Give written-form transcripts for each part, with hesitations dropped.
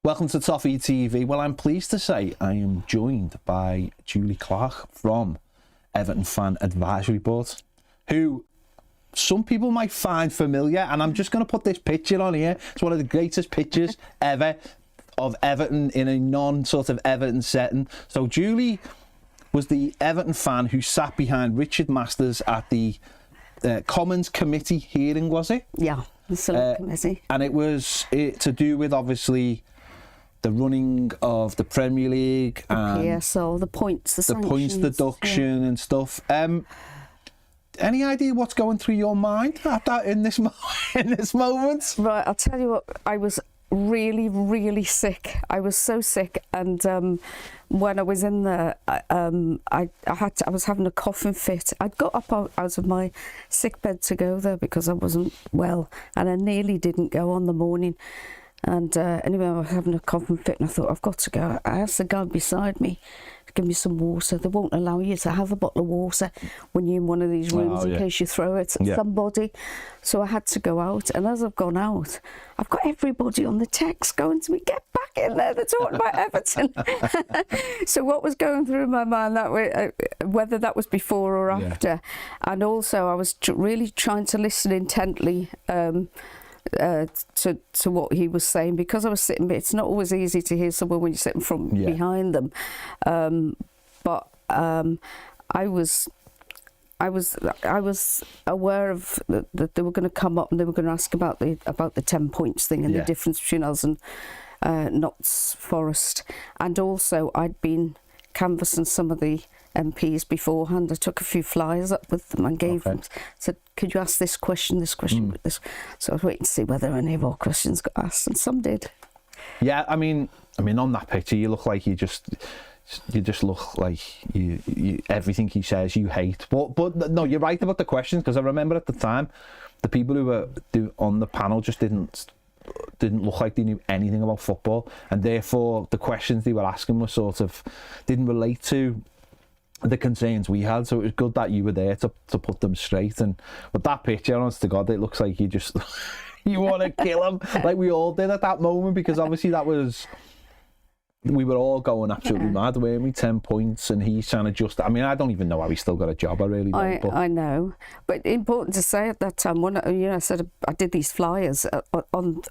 Welcome to Toffee TV. Well, I'm pleased to say I am joined by Julie Clark from Everton Fan Advisory Board, who some people might find familiar, and I'm just going to put this picture on here. It's one of the greatest pictures ever of Everton in a non-sort of Everton setting. So Julie was the Everton fan who sat behind Richard Masters at the Commons Committee hearing, was it? Yeah, the Select Committee. And it was to do with, obviously, the running of the Premier League and PSO, the points, the points deduction and stuff. Any idea what's going through your mind at that in this moment? Right, I'll tell you what. I was really sick. I was so sick, and when I was in there, I was having a coughing fit. I'd got up out of my sick bed to go there because I wasn't well, and I nearly didn't go on the morning. And anyway, I was having a coughing fit, and I thought, I've got to go. I asked the guy beside me to give me some water. They won't allow you to have a bottle of water when you're in one of these rooms in case you throw it at somebody. So I had to go out, and as I've gone out, I've got everybody on the text going to me, get back in there, they're talking about Everton. So what was going through my mind that way, whether that was before or after, and also I was really trying to listen intently to what he was saying, because I was sitting. It's not always easy to hear someone when you're sitting from behind them, but I was aware of that they were going to come up and they were going to ask about the 10 points thing and the difference between us and Notts Forest, and also I'd been canvassing some of the MPs beforehand. I took a few flyers up with them and gave them, said, could you ask this question, this. So I was waiting to see whether any of our questions got asked, and some did. Yeah, I mean on that picture you look like you just look like you everything he says you hate. But no, you're right about the questions, because I remember at the time the people who were on the panel just didn't look like they knew anything about football, and therefore the questions they were asking were sort of didn't relate to the concerns we had. So it was good that you were there to put them straight. And with that picture, honest to God, it looks like you just you want to kill him, like we all did at that moment, because obviously we were all going absolutely mad, weren't we? 10 points, and he's trying to just. I mean, I don't even know how he's still got a job. I really don't. I know, but important to say at that time when I said I did these flyers on.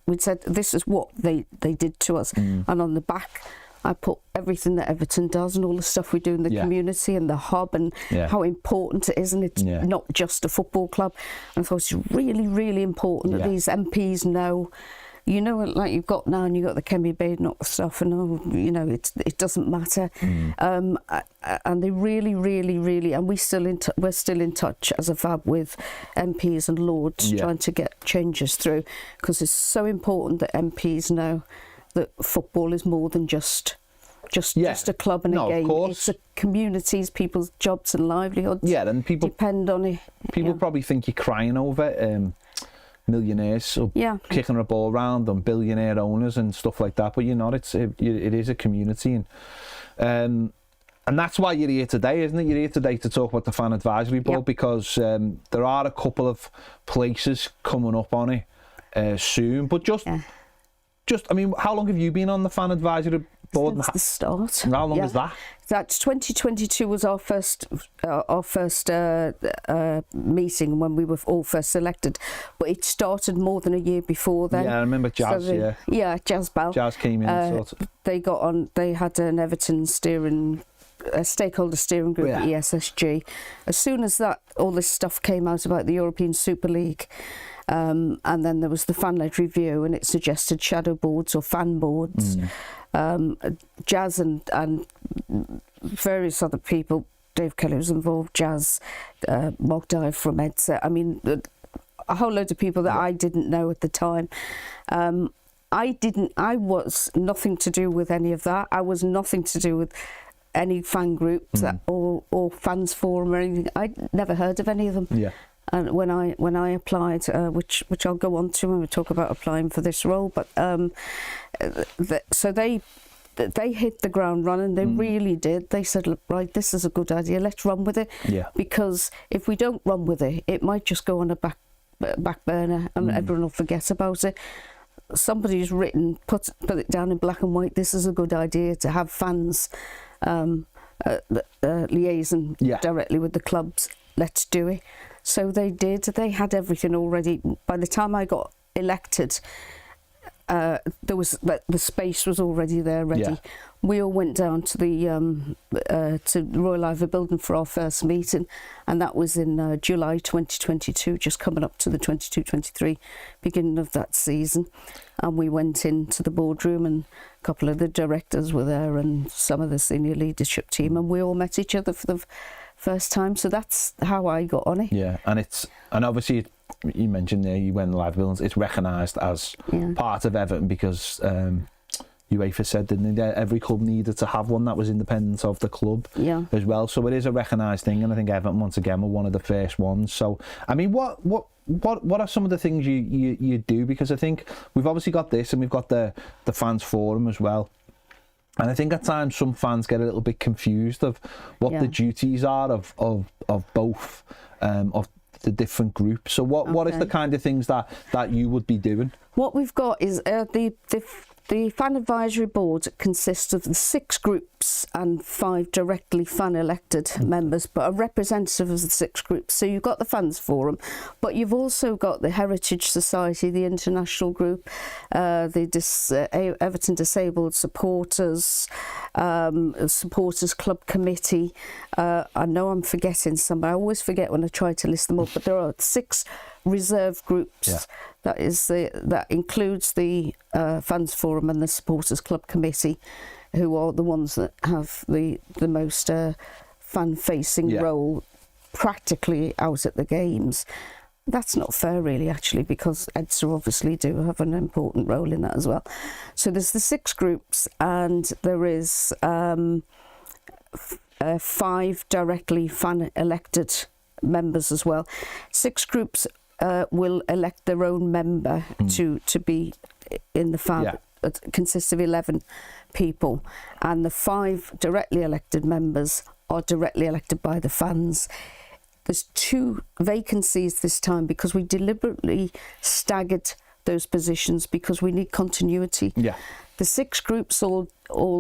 We said this is what they did to us, and on the back I put everything that Everton does and all the stuff we do in the community and the hub, and how important it is, and it's not just a football club. And I thought it's really important that these MPs know. You know, like you've got now, and you've got the Kemi Badenoch stuff, and it doesn't matter. And they really, and we're still in touch as a FAB with MPs and Lords, trying to get changes through, because it's so important that MPs know that football is more than just a club and a game. It's a communities, people's jobs and livelihoods. Yeah, and people depend on it. People probably think you're crying over millionaires kicking a ball around and billionaire owners and stuff like that, but you're not. It is a community, and that's why you're here today, isn't it? You're here today to talk about the Fan Advisory Board, because there are a couple of places coming up on it soon. But just I mean, how long have you been on the Fan Advisory Board? Since the start. And how long is that? That's 2022 was our first meeting when we were all first selected, but it started more than a year before then. Yeah, I remember Jazz. So Jazz Bell. Jazz came in. Sort of. They got on. They had an Everton stakeholder steering group at ESSG. As soon as all this stuff came out about the European Super League. And then there was the fan-led review, and it suggested shadow boards or fan boards. Jazz and various other people, Dave Kelly was involved, Jazz, Mark Dyer from EDSA. I mean, a whole load of people that I didn't know at the time. I was nothing to do with any of that. I was nothing to do with any fan groups or fans forum or anything. I'd never heard of any of them. And when I applied, which I'll go on to when we talk about applying for this role, but so they hit the ground running. They really did. They said, look, right, this is a good idea. Let's run with it. Because if we don't run with it, it might just go on a back burner and everyone will forget about it. somebody's written, put it down in black and white, this is a good idea to have fans liaison directly with the clubs. Let's do it. So they did. They had everything already. By the time I got elected, there was the space was already there, ready. Yeah. We all went down to the Royal Ivor Building for our first meeting, and that was in July 2022, just coming up to the 22-23 beginning of that season. And we went into the boardroom, and a couple of the directors were there, and some of the senior leadership team, and we all met each other for the first time. So that's how I got on it. Yeah, and obviously you mentioned there you went live buildings. It's recognised as part of Everton because UEFA said, didn't they, every club needed to have one that was independent of the club as well. So it is a recognised thing, and I think Everton once again were one of the first ones. So I mean, what are some of the things you do? Because I think we've obviously got this, and we've got the fans forum as well. And I think at times some fans get a little bit confused of what the duties are of both of the different groups. So what is the kind of things that you would be doing? What we've got is the fan advisory board consists of the 6 groups and 5 directly fan elected members, but a representative of the 6 groups. So you've got the fans forum, but you've also got the Heritage Society, the international group, the Everton Disabled Supporters, Supporters Club Committee. I know I'm forgetting some, but I always forget when I try to list them up, but there are 6 reserve groups. Yeah. That includes the fans forum and the Supporters Club Committee, who are the ones that have the most fan-facing role practically out at the games. That's not fair, really, actually, because EDSA obviously do have an important role in that as well. So there's the 6 groups, and there is 5 directly fan-elected members as well. 6 groups will elect their own member to be in the FAB. Yeah. It consists of 11 people, and the 5 directly elected members are directly elected by the fans. There's 2 vacancies this time because we deliberately staggered those positions because we need continuity. Yeah. The 6 groups all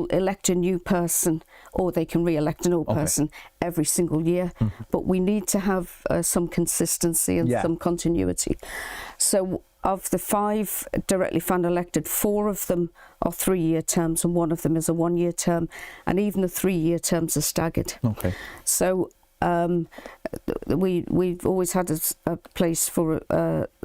elect a new person, or they can re-elect an old person every single year. Mm-hmm. But we need to have some consistency and some continuity. So of the 5 directly fan elected, 4 of them are 3-year terms and 1 of them is a 1-year term. And even the 3-year terms are staggered. Okay. So we've always had a place for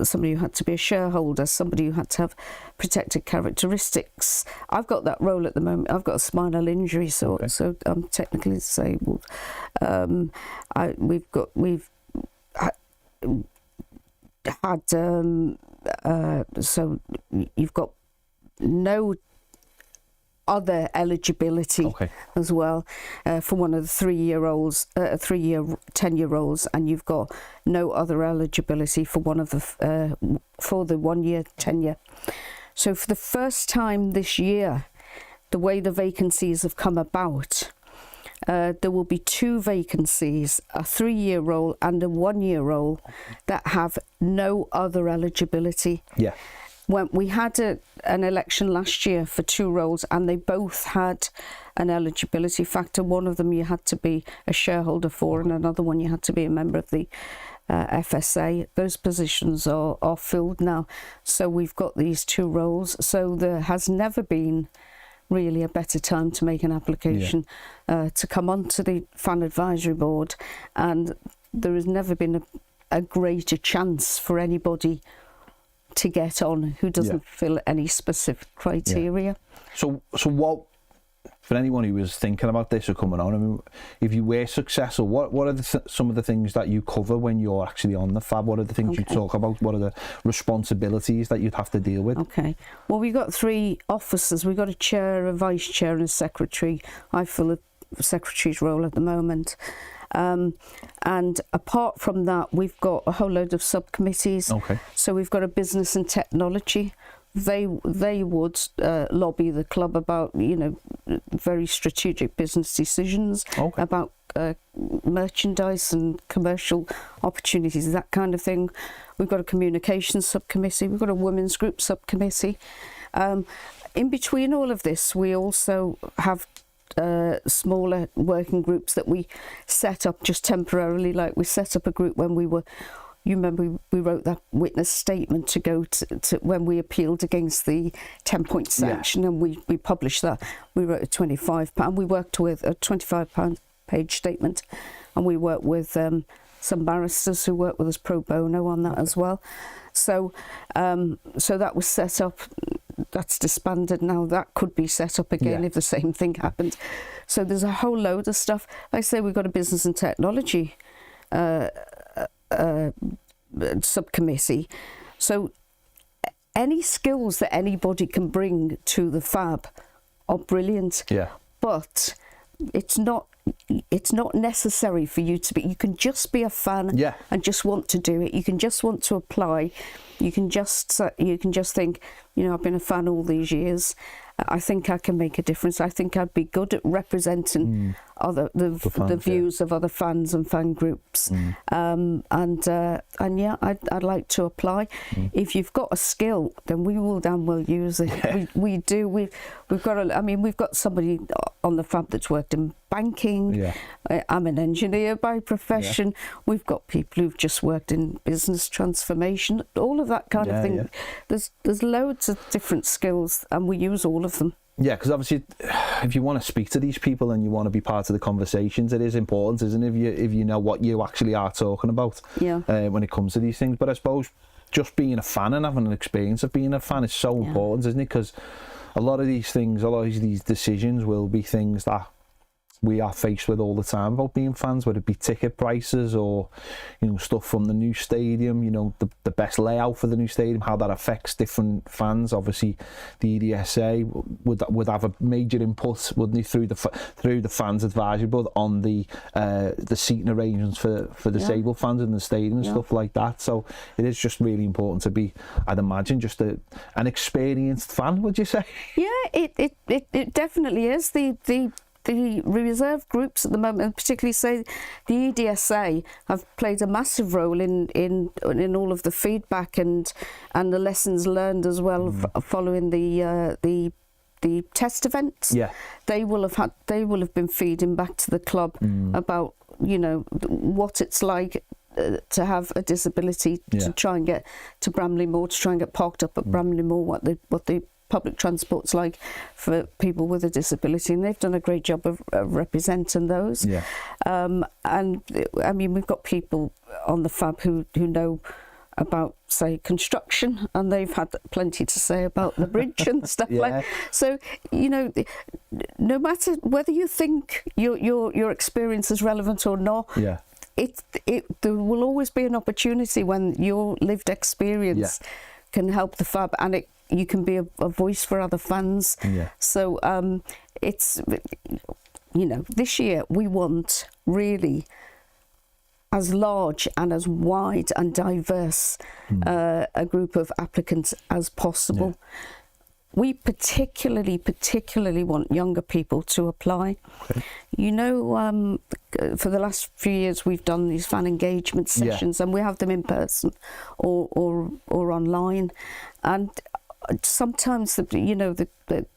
somebody who had to be a shareholder, somebody who had to have protected characteristics. I've got that role at the moment. I've got a spinal injury, so I'm technically disabled. We've had so you've got no other eligibility as well for one of the 3-year-olds, 10-year-olds, and you've got no other eligibility for one of the for the 1-year tenure. So for the first time this year, the way the vacancies have come about, there will be 2 vacancies, a 3-year role and a 1-year role, that have no other eligibility. Yeah. When we had an election last year for 2 roles, and they both had an eligibility factor. One of them you had to be a shareholder for, and another one you had to be a member of the FSA. Those positions are filled now. So we've got these 2 roles. So there has never been really a better time to make an application to come onto the Fan Advisory Board, and there has never been a greater chance for anybody to get on who doesn't fill any specific criteria. So what, for anyone who was thinking about this or coming on, I mean, if you were successful, what are some of the things that you cover when you're actually on the FAB? What are the things you talk about? What are the responsibilities that you'd have to deal with? Okay, well, we've got 3 officers. We've got a chair, a vice chair and a secretary. I fill a secretary's role at the moment. And apart from that, we've got a whole load of subcommittees. Okay. So we've got a business and technology they would lobby the club about, you know, very strategic business decisions, about merchandise and commercial opportunities, that kind of thing. We've got a communications subcommittee, we've got a women's group subcommittee. In between all of this, we also have smaller working groups that we set up just temporarily. Like we set up a group when we were, you remember we wrote that witness statement to go to when we appealed against the 10-point sanction, and we published that. We wrote a £25, we worked with a £25 page statement, and we worked with some barristers who work with us pro bono on that as well. So so that was set up. That's disbanded now. That could be set up again if the same thing happened. So there's a whole load of stuff. Like I say, we've got a business and technology subcommittee. So any skills that anybody can bring to the Fab are brilliant. But it's not necessary for you to be. You can just be a fan and just want to do it. You can just want to apply. You can just think, you know, I've been a fan all these years. I think I can make a difference. I think I'd be good at representing the views of other fans and fan groups. And yeah, I'd like to apply. If you've got a skill, then we will damn well use it. We do. We've got somebody on the Fab that's worked in banking. I'm an engineer by profession. We've got people who've just worked in business transformation, all of that kind of thing. There's loads of different skills, and we use all of them. Yeah, because obviously, if you want to speak to these people and you want to be part of the conversations, it is important, isn't it? If you know what you actually are talking about when it comes to these things. But I suppose just being a fan and having an experience of being a fan is so important, isn't it? Because a lot of these things, a lot of these decisions will be things that we are faced with all the time about being fans, whether it be ticket prices or, you know, stuff from the new stadium, you know, the best layout for the new stadium, how that affects different fans. Obviously, the EDSA would have a major input, wouldn't it, through the fans advisory board on the seating arrangements for disabled fans in the stadium and stuff like that. So it is just really important to be, I'd imagine, just an experienced fan. Would you say? Yeah, it definitely is. The reserve groups at the moment, particularly say the EDSA, have played a massive role in all of the feedback and the lessons learned as well following the test events. They will have been feeding back to the club about, you know, what it's like to have a disability, to try and get to Bramley Moor, to try and get parked up at Bramley Moor, what the public transport's like for people with a disability, and they've done a great job of representing those. And I mean, we've got people on the Fab who know about, say, construction, and they've had plenty to say about the bridge and stuff like. So, you know, no matter whether you think your experience is relevant or not, there will always be an opportunity when your lived experience can help the Fab, and you can be a voice for other fans. So it's, you know, this year we want really as large and as wide and diverse a group of applicants as possible. We particularly want younger people to apply. You know, for the last few years we've done these fan engagement sessions, and we have them in person or online, and sometimes the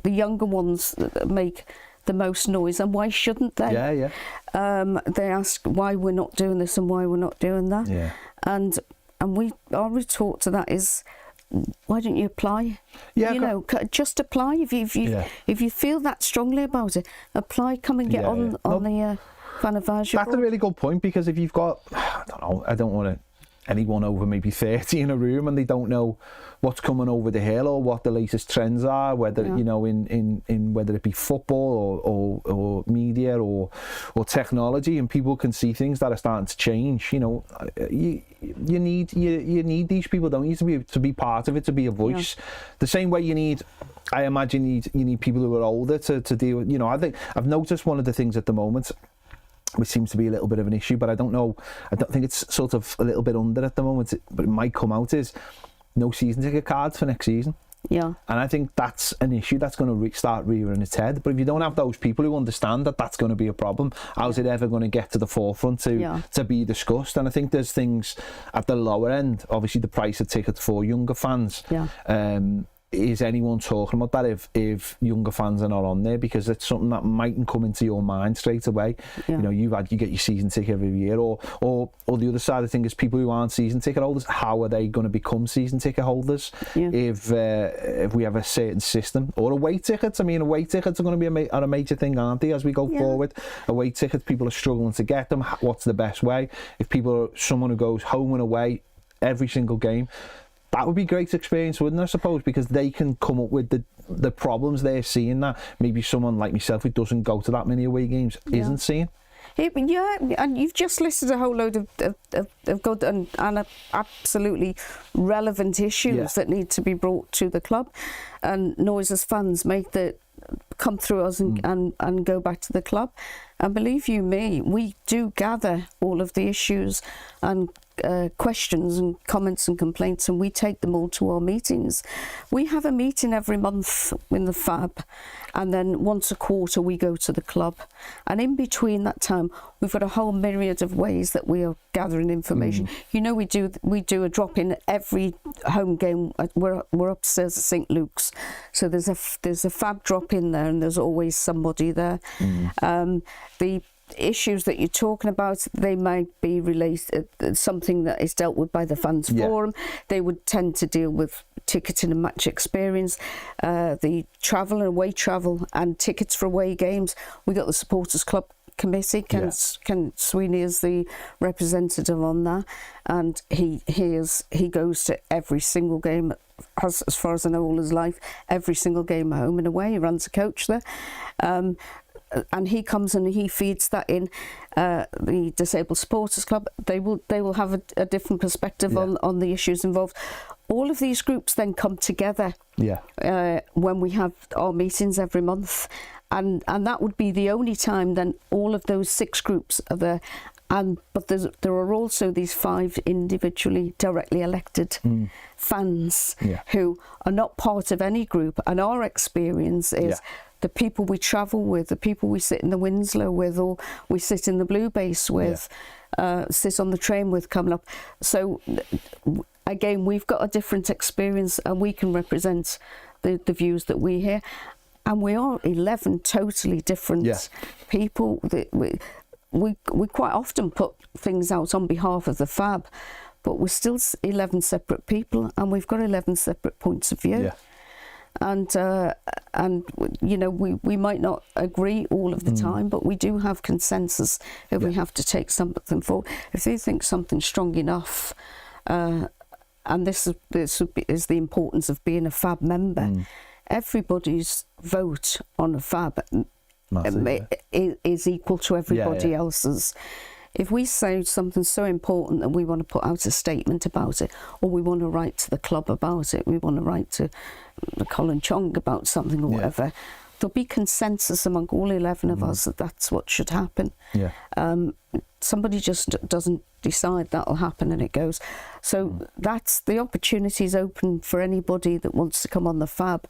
younger ones make the most noise, and why shouldn't they? They ask why we're not doing this and why we're not doing that, and our retort to that is, why don't you apply? You know, just apply. If you feel that strongly about it, apply. Come and get on the fan advisory board. That's a really good point, because if you've got, I don't want anyone over maybe 30 in a room and they don't know what's coming over the hill or what the latest trends are, whether you know, in whether it be football or media or technology, and people can see things that are starting to change. You know, you need these people, don't you, to be part of it, to be a voice. The same way you need, I imagine, you need people who are older to deal with. You know, I think I've noticed one of the things at the moment, which seems to be a little bit of an issue, but I don't think it's sort of a little bit under at the moment, but it might come out, is no season ticket cards for next season. Yeah. And I think that's an issue that's going to start rearing its head. But if you don't have those people who understand that that's going to be a problem, how's it ever going to get to the forefront to be discussed? And I think there's things at the lower end, obviously the price of tickets for younger fans. Yeah. Is anyone talking about that if younger fans are not on there? Because it's something that mightn't come into your mind straight away. Yeah. You know, you get your season ticket every year, or the other side of the thing is people who aren't season ticket holders. How are they going to become season ticket holders if we have a certain system? Or away tickets? I mean, away tickets are going to be a major thing, aren't they, as we go forward? Away tickets, people are struggling to get them. What's the best way? If people are someone who goes home and away every single game, that would be a great experience, wouldn't it, I suppose, because they can come up with the problems they're seeing that maybe someone like myself who doesn't go to that many away games isn't seeing. Yeah, and you've just listed a whole load of good and absolutely relevant issues that need to be brought to the club, and Noise as fans come through us and go back to the club. And believe you me, we do gather all of the issues and questions and comments and complaints, and we take them all to our meetings. We have a meeting every month in the FAB, and then once a quarter we go to the club. And in between that time, we've got a whole myriad of ways that we are gathering information. You know, we do a drop in every home game. We're upstairs at St Luke's, so there's a FAB drop in there, and there's always somebody there. The issues that you're talking about, they might be related something that is dealt with by the fans forum. They would tend to deal with ticketing and match experience, the travel and away travel and tickets for away games. We got the supporters club committee. Ken Sweeney is the representative on that, and he goes to every single game, as far as I know, all his life, every single game home and away. He runs a coach there. And he comes and he feeds that in. The Disabled Supporters Club, they will have a different perspective on the issues involved. All of these groups then come together when we have our meetings every month, and that would be the only time then all of those 6 groups are there. But there are also these 5 individually directly elected fans who are not part of any group, and our experience is the people we travel with, the people we sit in the Winslow with, or we sit in the Blue Base with, sit on the train with coming up. So again, we've got a different experience, and we can represent the views that we hear. And we are 11 totally different people. We quite often put things out on behalf of the FAB, but we're still 11 separate people, and we've got 11 separate points of view. And you know, we might not agree all of the time, but we do have consensus if we have to take something forward. If they think something's strong enough, and this is the importance of being a FAB member, everybody's vote on a FAB is equal to everybody else's. If we say something so important that we want to put out a statement about it, or we want to write to the club about it, we want to write to Colin Chong about something or whatever, there'll be consensus among all 11 of us that that's what should happen. Somebody just doesn't decide that'll happen, and it goes. So that's the opportunities open for anybody that wants to come on the FAB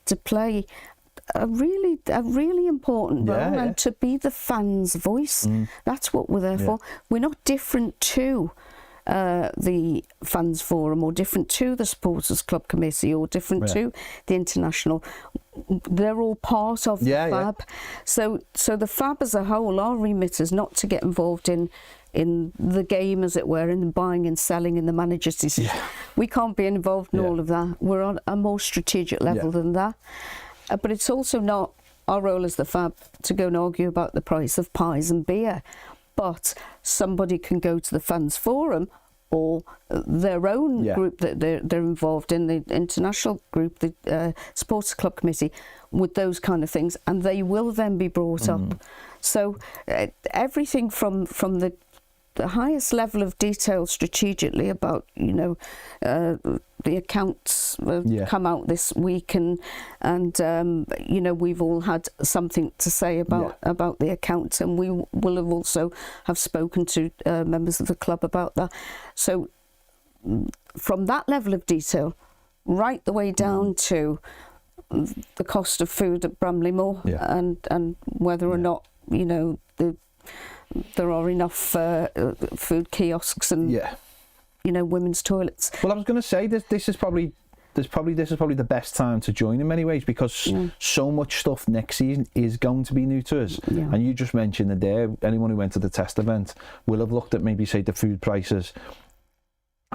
to play a really important role and to be the fans' voice. That's what we're there for. We're not different to the fans forum, or different to the supporters club committee, or different to the international. They're all part of the FAB. So the FAB as a whole, our remit is not to get involved in the game, as it were, in the buying and selling, in the manager's decision. We can't be involved in all of that. We're on a more strategic level than that. But it's also not our role as the FAB to go and argue about the price of pies and beer. But somebody can go to the fans forum, or their own group that they're involved in, the international group, the supporters club committee, with those kind of things, and they will then be brought up. So everything from the highest level of detail strategically about, you know, the accounts come out this week, and you know, we've all had something to say about the accounts, and we will have also have spoken to members of the club about that. So from that level of detail right the way down to the cost of food at Bramley Moor, and whether or not, you know, there are enough food kiosks and you know, women's toilets. Well, I was going to say this is probably the best time to join in many ways, because so much stuff next season is going to be new to us. And you just mentioned it there. Anyone who went to the test event will have looked at maybe, say, the food prices,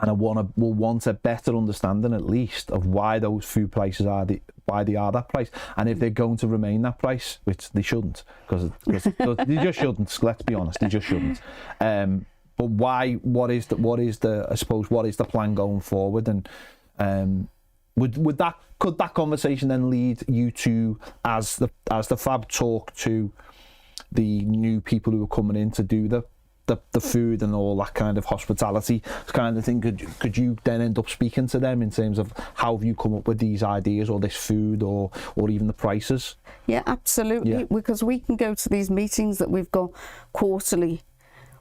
and will want a better understanding at least of why those food prices are why they are that price, and if they're going to remain that price, which they shouldn't, because they just shouldn't. Let's be honest, they just shouldn't. But why? What is the I suppose, what is the plan going forward? And could that conversation then lead you to, as the FAB talk to the new people who are coming in to do the food and all that kind of hospitality kind of thing, could you then end up speaking to them in terms of how have you come up with these ideas or this food or even the prices? Yeah, absolutely. Because we can go to these meetings that we've got quarterly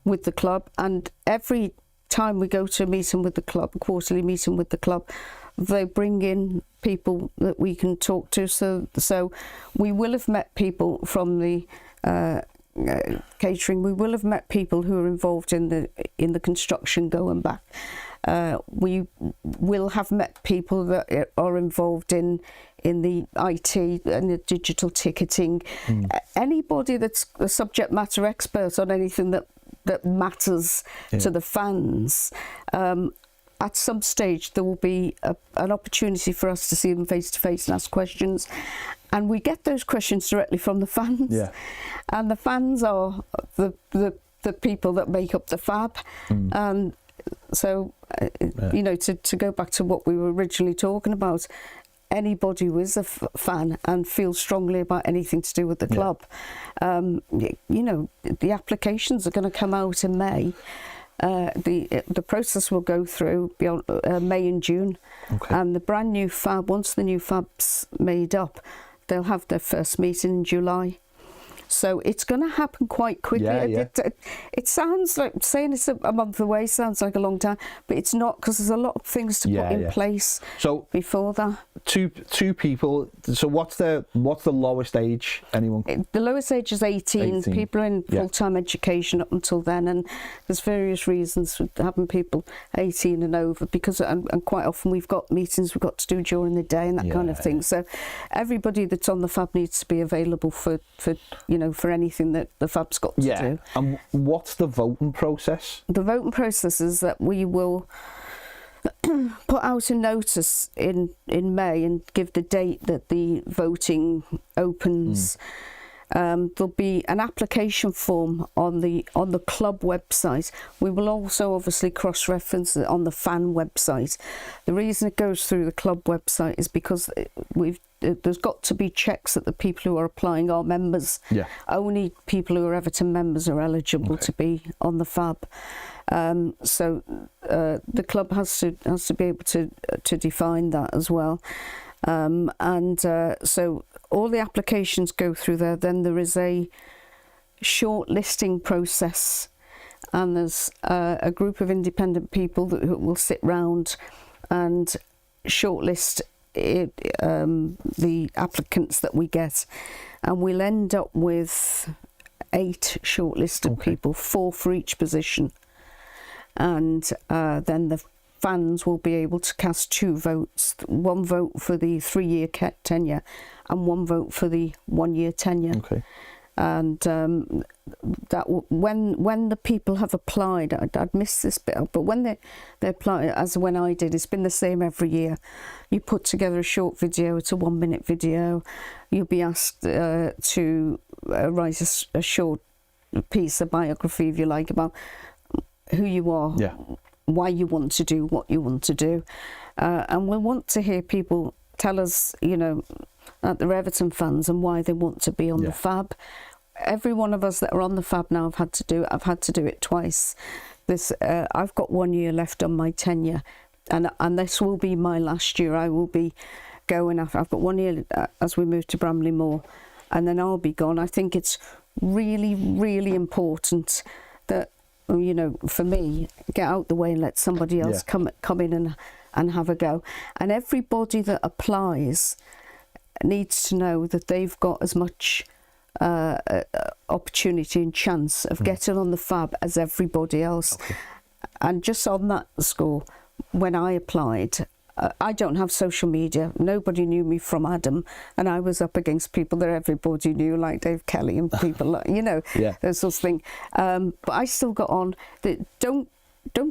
with the club, and every time we go to a meeting with the club, a quarterly meeting with the club, they bring in people that we can talk to. So we will have met people from the catering. We will have met people who are involved in the construction going back. We will have met people that are involved in the IT and the digital ticketing. Anybody that's a subject matter expert on anything that matters to the fans. At some stage there will be an opportunity for us to see them face to face and ask questions, and we get those questions directly from the fans. And the fans are the people that make up the FAB. And so you know, to go back to what we were originally talking about, anybody who is a fan and feels strongly about anything to do with the club, you know, the applications are going to come out in May. The process will go through beyond May and June, and the brand new FAB, once the new FAB's made up, they'll have their first meeting in July. So it's going to happen quite quickly. It sounds like, saying it's a month away sounds like a long time, but it's not, because there's a lot of things to put in place before that. Two people. So what's the lowest age anyone? The lowest age is 18. People are in full-time education up until then, and there's various reasons for having people 18 and over, because and quite often we've got meetings we've got to do during the day and that kind of thing. So everybody that's on the FAB needs to be available for you know, for anything that the FAB's got to do. And what's the voting process? The voting process is that we will put out a notice in May and give the date that the voting opens. There'll be an application form on the club website. We will also obviously cross-reference it on the fan website. The reason it goes through the club website is because there's got to be checks that the people who are applying are members. Only people who are Everton members are eligible to be on the FAB. So the club has to be able to define that as well. So all the applications go through there. Then there is a shortlisting process, and there's a group of independent people who will sit round and shortlist the applicants that we get, and we'll end up with 8 shortlisted people, 4 for each position, and then the fans will be able to cast 2 votes, 1 vote for the 3-year tenure and 1 vote for the 1-year tenure. And that when the people have applied, I'd missed this bit, but when they apply, as when I did, it's been the same every year. You put together a short video, it's a 1-minute video. You'll be asked to write a short piece, a biography, if you like, about who you are, why you want to do what you want to do, and we want to hear people tell us, you know, that they're Everton fans and why they want to be on the FAB. Every one of us that are on the FAB now have had to do it. I've had to do it twice. I've got 1 year left on my tenure, and this will be my last year. I will be going. I've got 1 year as we move to Bramley Moor, and then I'll be gone. I think it's really, really important that you know, for me, get out the way and let somebody else come in and have a go. And everybody that applies needs to know that they've got as much opportunity and chance of getting on the fab as everybody else. Okay. And just on that score, when I applied, I don't have social media. Nobody knew me from Adam, and I was up against people that everybody knew, like Dave Kelly and people, like, you know, those sorts of things. But I still got on. Don't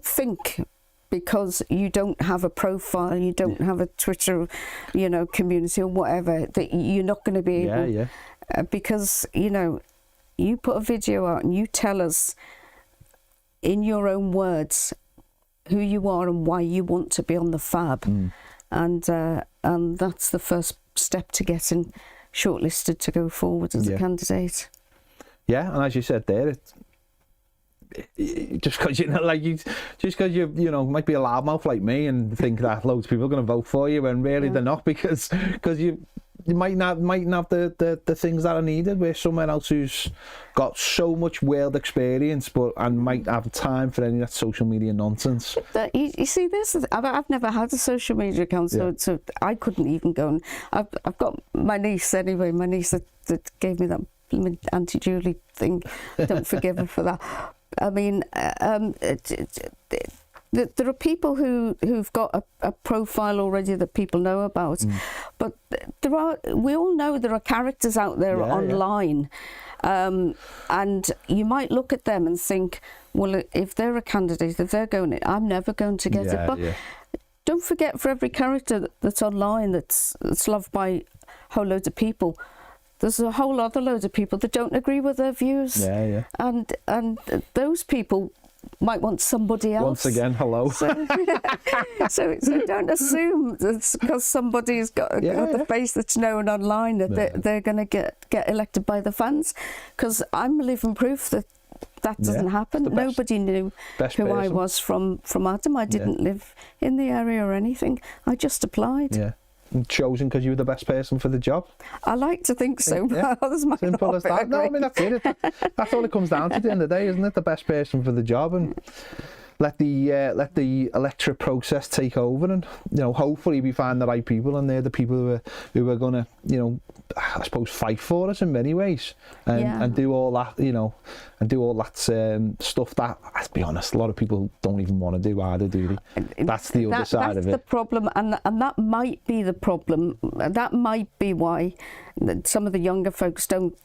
think because you don't have a profile, you don't have a Twitter, you know, community or whatever, that you're not going to be able. Because, you know, you put a video out and you tell us in your own words who you are and why you want to be on the fab, and that's the first step to getting shortlisted to go forward as a candidate. Yeah, and as you said there, just because you know, like just because you know might be a loudmouth like me and think that loads of people are going to vote for you, and really they're not, because you might not have the things that are needed, where someone else who's got so much world experience and might have time for any of that social media nonsense. You see, I've never had a social media account, so I couldn't even go. And I've got my niece anyway. My niece that gave me that Auntie Julie thing. Don't forgive her for that. I mean, there are people who've got a profile already that people know about, but we all know there are characters out there online, and you might look at them and think, well, if they're a candidate, if they're going, I'm never going to get it. But don't forget, for every character that's online that's loved by a whole load of people, there's a whole other load of people that don't agree with their views. And those people might want somebody else. Once again, hello. So don't assume that because somebody's got the face that's known online that they're going to get elected by the fans. Because I'm living proof that doesn't happen. Nobody knew who I was from Adam. I didn't live in the area or anything. I just applied. Chosen because you were the best person for the job. I like to think so, but others might Simple not as that. No, I mean, that's it. That's all it comes down to at the end of the day, isn't it? The best person for the job, and let the electorate process take over, and you know, hopefully we find the right people, and they're the people who are gonna, you know, I suppose fight for us in many ways, and do all that, you know, and do all that stuff that, let's be honest, a lot of people don't even want to do either, do they? That's the other side of it. That's the problem, and that might be the problem. That might be why some of the younger folks don't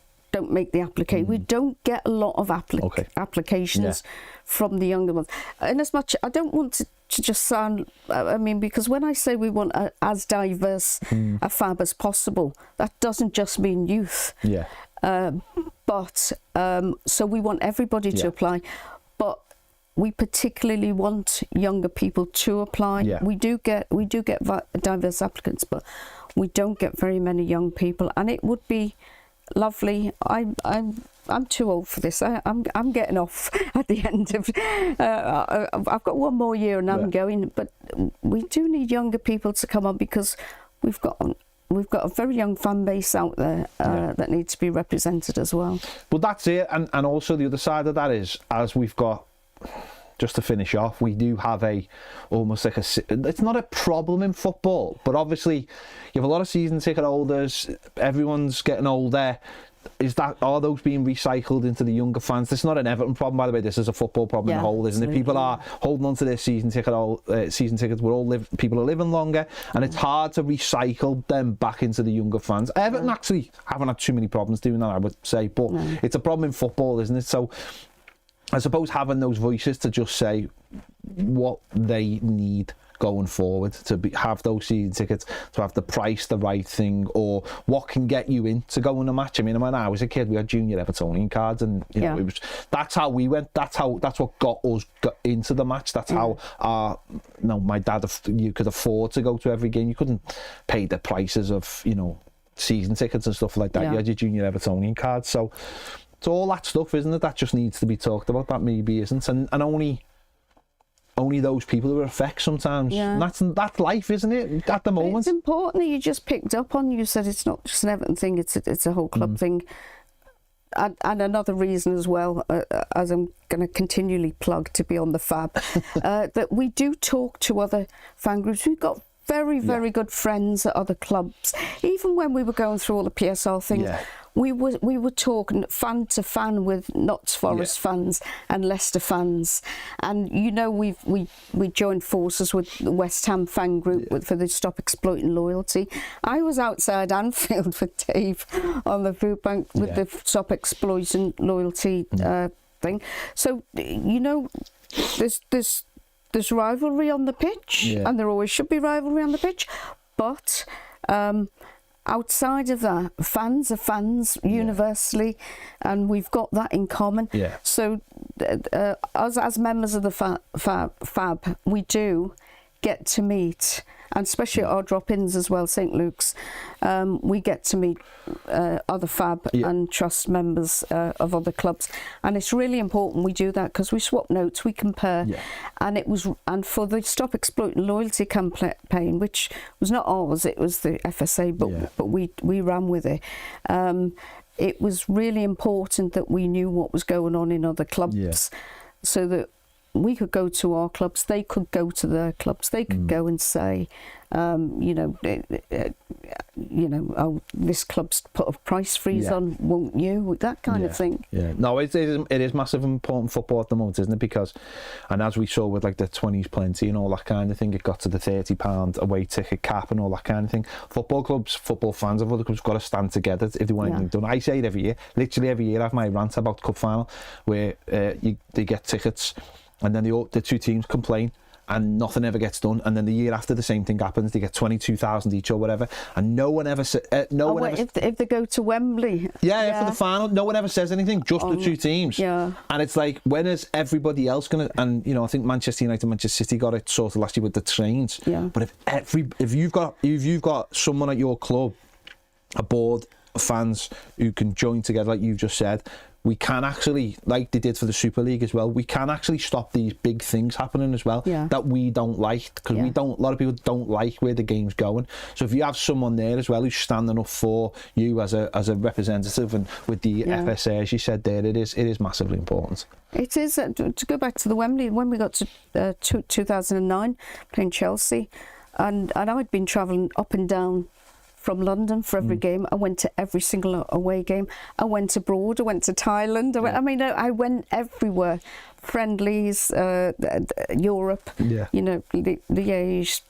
make the application. We don't get a lot of applications from the younger ones. And as much, I don't want to just sound, I mean, because when I say we want as diverse a fab as possible, that doesn't just mean youth. But so we want everybody to apply, but we particularly want younger people to apply. We do get diverse applicants, but we don't get very many young people, and it would be lovely. I'm too old for this. I'm getting off at the end of. I've got one more year and I'm going. But we do need younger people to come on, because we've got a very young fan base out there that needs to be represented as well. But that's it, and also the other side of that is, as we've got. Just to finish off, we do have almost like it's not a problem in football, but obviously you have a lot of season ticket holders, everyone's getting older. Are those being recycled into the younger fans? This is not an Everton problem, by the way. This is a football problem in the whole, isn't it? People are holding on to their season tickets. People are living longer, and it's hard to recycle them back into the younger fans. Everton actually haven't had too many problems doing that, I would say, but it's a problem in football, isn't it? So I suppose having those voices to just say what they need going forward, to have those season tickets, to have the price the right thing, or what can get you in to go on a match. I mean, when I was a kid, we had junior Evertonian cards, and you know, that's how we went. That's what got us into the match. That's how my dad, you could afford to go to every game. You couldn't pay the prices of, you know, season tickets and stuff like that. You had your junior Evertonian cards, so. It's all that stuff, isn't it? That just needs to be talked about. That maybe isn't, and only those people who are affected sometimes. And that's life, isn't it? At the moment, but it's important that you just picked up on. You said it's not just an Everton thing; it's a whole club thing. and another reason as well, as I'm going to continually plug to be on the Fab, that we do talk to other fan groups. We've got very good friends at other clubs. Even when we were going through all the PSL things, we were talking fan to fan with Notts Forest fans and Leicester fans, and you know we joined forces with the West Ham fan group for the Stop Exploiting Loyalty. I was outside Anfield with Dave on the food bank with the Stop Exploiting Loyalty thing. So you know, there's rivalry on the pitch, and there always should be rivalry on the pitch, but outside of that, fans are fans universally, and we've got that in common. So us as members of the Fab, we do get to meet, and especially at our drop-ins as well, St Luke's, we get to meet other Fab and Trust members of other clubs, and it's really important we do that because we swap notes, we compare, and for the Stop Exploiting Loyalty campaign, which was not ours, it was the FSA, but we ran with it. It was really important that we knew what was going on in other clubs, so that we could go to our clubs, they could go to their clubs, they could go and say, oh, this club's put a price freeze on, won't you? That kind of thing. No, it is massive important football at the moment, isn't it? Because, and as we saw with like the 20s plenty and all that kind of thing, it got to the £30 away ticket cap and all that kind of thing. Football clubs, football fans of other clubs got to stand together if they want anything done. I say it every year, literally every year I have my rant about cup final where they get tickets and then the two teams complain and nothing ever gets done, and then the year after the same thing happens, they get 22,000 each or whatever, and no one ever if they go to Wembley for the final, no one ever says anything, just the two teams, and it's like, when is everybody else gonna? And you know, I think Manchester United, Manchester City got it sorted last year with the trains, but if you've got someone at your club, a board of fans who can join together, like you've just said, we can actually, like they did for the Super League as well, we can actually stop these big things happening as well that we don't like, because a lot of people don't like where the game's going. So if you have someone there as well who's standing up for you as a representative, and with the FSA, as you said there, it is massively important. It is. To go back to the Wembley, when we got to 2009 playing Chelsea, and I'd been travelling up and down from London for every game. I went to every single away game. I went abroad. I went to Thailand. I went everywhere. Friendlies, Europe, you know, Liège,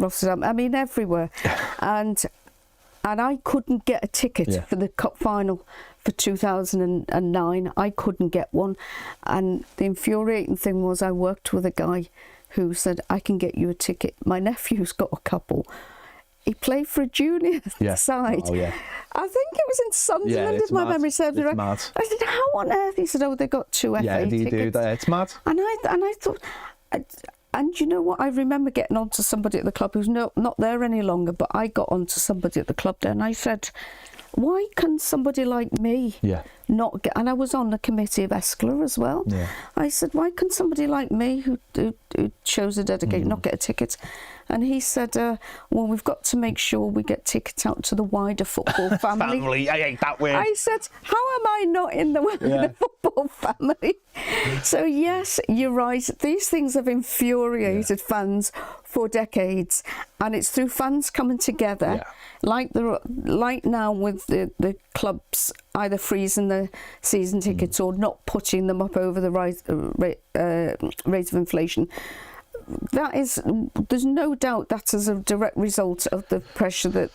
Rotterdam. I mean, everywhere. And I couldn't get a ticket for the cup final for 2009. I couldn't get one. And the infuriating thing was, I worked with a guy who said, I can get you a ticket. My nephew's got a couple. He played for a junior side. I think it was in Sunderland, if my memory serves me right. Mad. I said, how on earth? He said, oh, they got two FA tickets. It's mad. And I thought, and you know what? I remember getting onto somebody at the club who's not there any longer, but I got onto somebody at the club there, and I said, why can somebody like me not get? And I was on the committee of Escler as well. I said, why can somebody like me who chose a dedicate not get a ticket? And he said, well, we've got to make sure we get tickets out to the wider football family. I hate that word. I said, how am I not in the football family? So yes, you're right. These things have infuriated fans for decades, and it's through fans coming together, like now with the clubs either freezing the season tickets or not putting them up over the rate of inflation. There's no doubt that's as a direct result of the pressure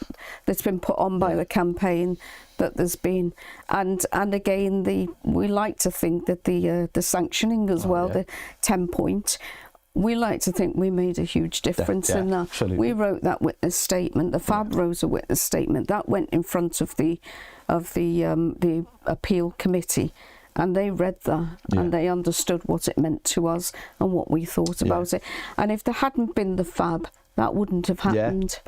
that's been put on by the campaign that there's been, and again we like to think that the sanctioning as the 10-point. We like to think we made a huge difference in that. Absolutely. We wrote that witness statement. The Fab wrote a witness statement that went in front of the appeal committee. And they read that and they understood what it meant to us and what we thought about it. And if there hadn't been the Fab, that wouldn't have happened.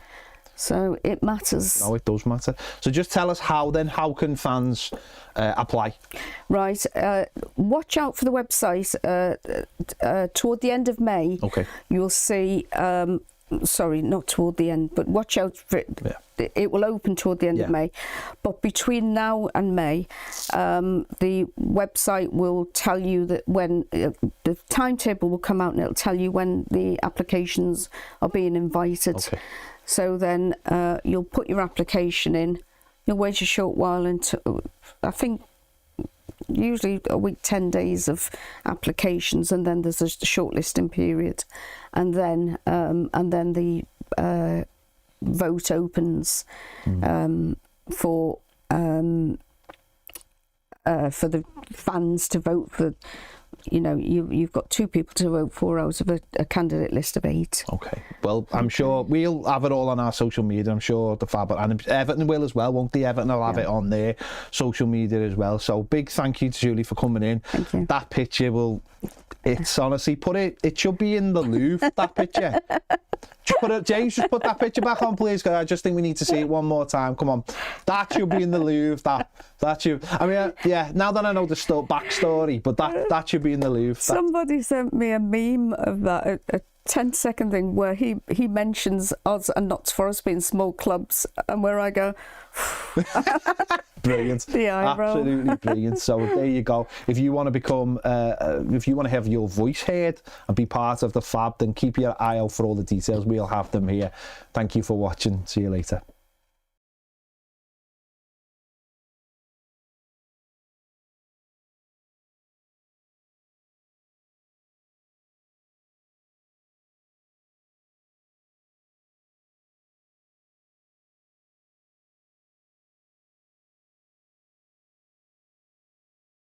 So it matters. No, it does matter. So just tell us how can fans apply? Right. Watch out for the website. Toward the end of May, you'll see sorry, not toward the end, but watch out for it. Yeah. It will open toward the end of May. But between now and May, the website will tell you that when the timetable will come out, and it'll tell you when the applications are being invited. Okay. So then you'll put your application in. You'll wait a short while until, I think, usually a week, 10 days of applications, and then there's a shortlisting period, and then the vote opens for the fans to vote for. You know, you've got 2 people to vote for out of a candidate list of 8. Okay. Well, I'm sure we'll have it all on our social media. I'm sure the Fab and Everton will as well, won't they? Everton will have it on their social media as well. So big thank you to Julie for coming in. Thank you. That picture it's honestly, it should be in the Louvre, that picture. James, just put that picture back on, please, because I just think we need to see it one more time. Come on. That should be in the Louvre. That should, I mean, yeah, now that I know the backstory, but that should be in the Louvre. Somebody sent me a meme of that, a 10-second thing where he mentions Oz and Notts Forest being small clubs, and where I go, brilliant. Absolutely brilliant. So there you go. If you want to become, if you want to have your voice heard and be part of the Fab, then keep your eye out for all the details. We'll have them here. Thank you for watching. See you later.